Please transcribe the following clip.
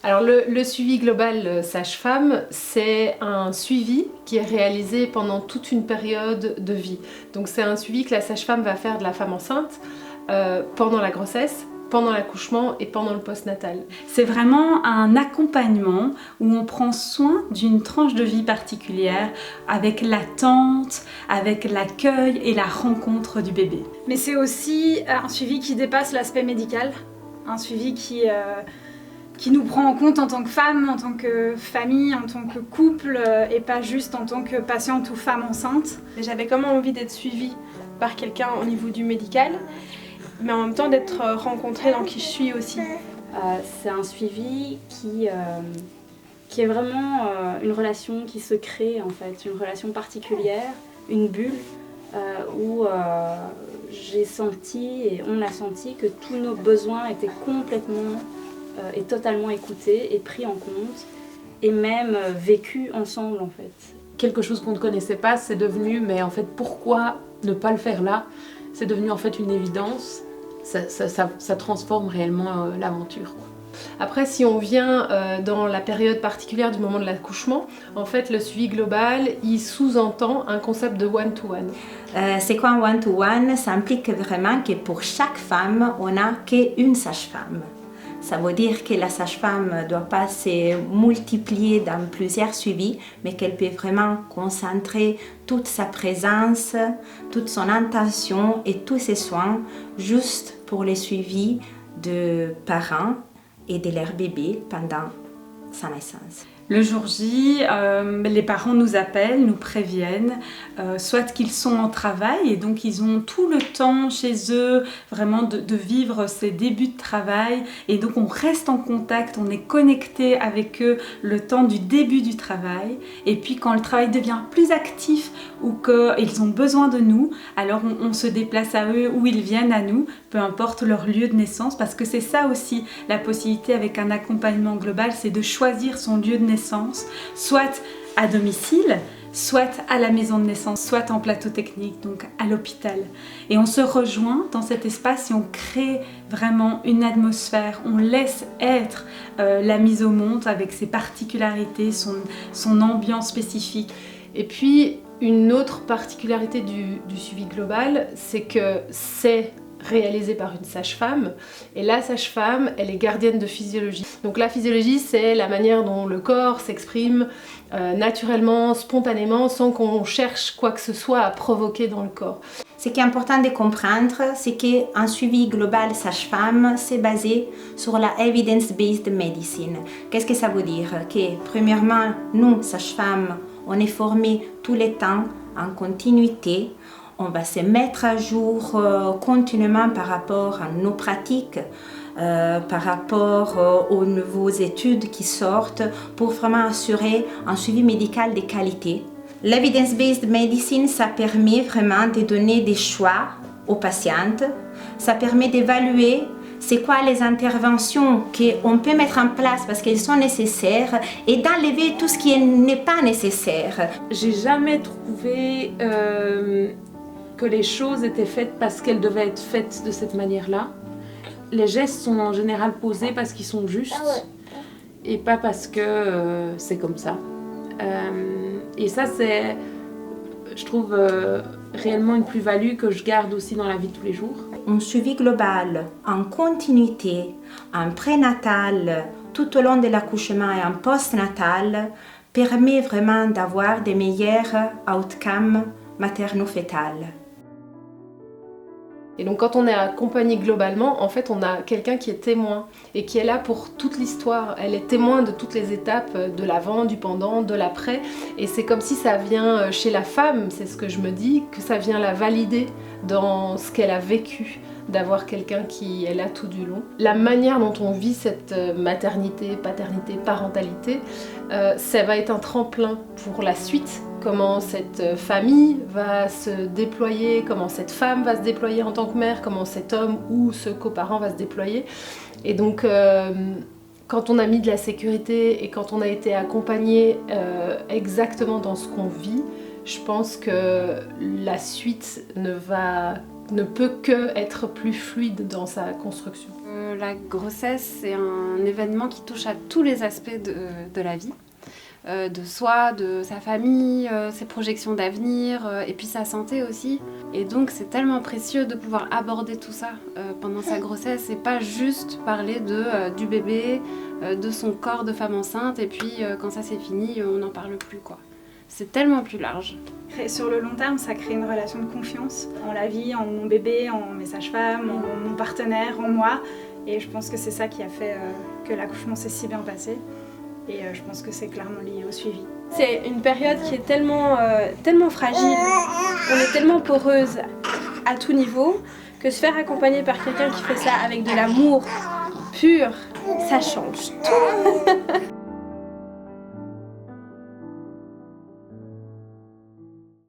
Alors le suivi global sage-femme, c'est un suivi qui est réalisé pendant toute une période de vie. Donc c'est un suivi que la sage-femme va faire de la femme enceinte pendant la grossesse, pendant l'accouchement et pendant le postnatal. C'est vraiment un accompagnement où on prend soin d'une tranche de vie particulière avec l'attente, avec l'accueil et la rencontre du bébé. Mais c'est aussi un suivi qui dépasse l'aspect médical, un suivi qui nous prend en compte en tant que femme, en tant que famille, en tant que couple et pas juste en tant que patiente ou femme enceinte. J'avais quand même envie d'être suivie par quelqu'un au niveau du médical, mais en même temps d'être rencontrée dans qui je suis aussi. C'est un suivi qui est vraiment une relation qui se crée en fait, une relation particulière, une bulle où j'ai senti et on a senti que tous nos besoins étaient complètement et totalement écoutés et pris en compte et même vécus ensemble en fait. Quelque chose qu'on ne connaissait pas, c'est devenu, mais en fait pourquoi ne pas le faire là? C'est devenu en fait une évidence. Ça transforme réellement l'aventure. Après, si on vient dans la période particulière du moment de l'accouchement, en fait, le suivi global, il sous-entend un concept de one-to-one. C'est quoi un one-to-one? Ça implique vraiment que pour chaque femme, on n'a qu'une sage-femme. Ça veut dire que la sage-femme ne doit pas se multiplier dans plusieurs suivis, mais qu'elle peut vraiment concentrer toute sa présence, toute son intention et tous ses soins juste pour les suivis de parents et de leur bébé pendant sa naissance. Le jour J, les parents nous appellent, nous préviennent, soit qu'ils sont en travail et donc ils ont tout le temps chez eux vraiment de vivre ces débuts de travail et donc on reste en contact, on est connecté avec eux le temps du début du travail et puis quand le travail devient plus actif ou qu'ils ont besoin de nous, alors on se déplace à eux ou ils viennent à nous, peu importe leur lieu de naissance parce que c'est ça aussi la possibilité avec un accompagnement global, c'est de choisir son lieu de naissance, soit à domicile, soit à la maison de naissance, soit en plateau technique, donc à l'hôpital. Et on se rejoint dans cet espace et on crée vraiment une atmosphère, on laisse être la mise au monde avec ses particularités, son ambiance spécifique. Et puis, une autre particularité du suivi global, c'est que c'est réalisé par une sage-femme et la sage-femme, elle est gardienne de physiologie. Donc la physiologie, c'est la manière dont le corps s'exprime naturellement, spontanément, sans qu'on cherche quoi que ce soit à provoquer dans le corps. Ce qui est important de comprendre, c'est qu'un suivi global sage-femme, c'est basé sur la evidence-based medicine. Qu'est-ce que ça veut dire? Que premièrement, nous, sages-femmes, on est formés tous les temps en continuité. On va se mettre à jour continuellement par rapport à nos pratiques, par rapport aux nouvelles études qui sortent pour vraiment assurer un suivi médical de qualité. L'evidence-based medicine, ça permet vraiment de donner des choix aux patientes. Ça permet d'évaluer c'est quoi les interventions qu'on peut mettre en place parce qu'elles sont nécessaires et d'enlever tout ce qui n'est pas nécessaire. J'ai jamais trouvé que les choses étaient faites parce qu'elles devaient être faites de cette manière-là. Les gestes sont en général posés parce qu'ils sont justes et pas parce que c'est comme ça. Et ça, c'est, je trouve, réellement une plus-value que je garde aussi dans la vie de tous les jours. Un suivi global, en continuité, en prénatal, tout au long de l'accouchement et en postnatal, permet vraiment d'avoir des meilleurs outcomes materno-fétales. Et donc quand on est accompagné globalement, en fait on a quelqu'un qui est témoin et qui est là pour toute l'histoire. Elle est témoin de toutes les étapes, de l'avant, du pendant, de l'après. Et c'est comme si ça vient chez la femme, c'est ce que je me dis, que ça vient la valider dans ce qu'elle a vécu, d'avoir quelqu'un qui est là tout du long. La manière dont on vit cette maternité, paternité, parentalité, ça va être un tremplin pour la suite. Comment cette famille va se déployer, comment cette femme va se déployer en tant que mère, comment cet homme ou ce coparent va se déployer. Et donc, quand on a mis de la sécurité et quand on a été accompagné exactement dans ce qu'on vit, je pense que la suite ne peut que être plus fluide dans sa construction. que la grossesse, c'est un événement qui touche à tous les aspects de la vie. De soi, de sa famille, ses projections d'avenir et puis sa santé aussi. Et donc c'est tellement précieux de pouvoir aborder tout ça pendant sa grossesse et pas juste parler du bébé, de son corps de femme enceinte et puis quand ça c'est fini, on n'en parle plus quoi. C'est tellement plus large. Et sur le long terme, ça crée une relation de confiance en la vie, en mon bébé, en mes sages-femmes, en mon partenaire, en moi. Et je pense que c'est ça qui a fait que l'accouchement s'est si bien passé. Et je pense que c'est clairement lié au suivi. C'est une période qui est tellement fragile, on est tellement poreuse à tout niveau, que se faire accompagner par quelqu'un qui fait ça avec de l'amour pur, ça change tout.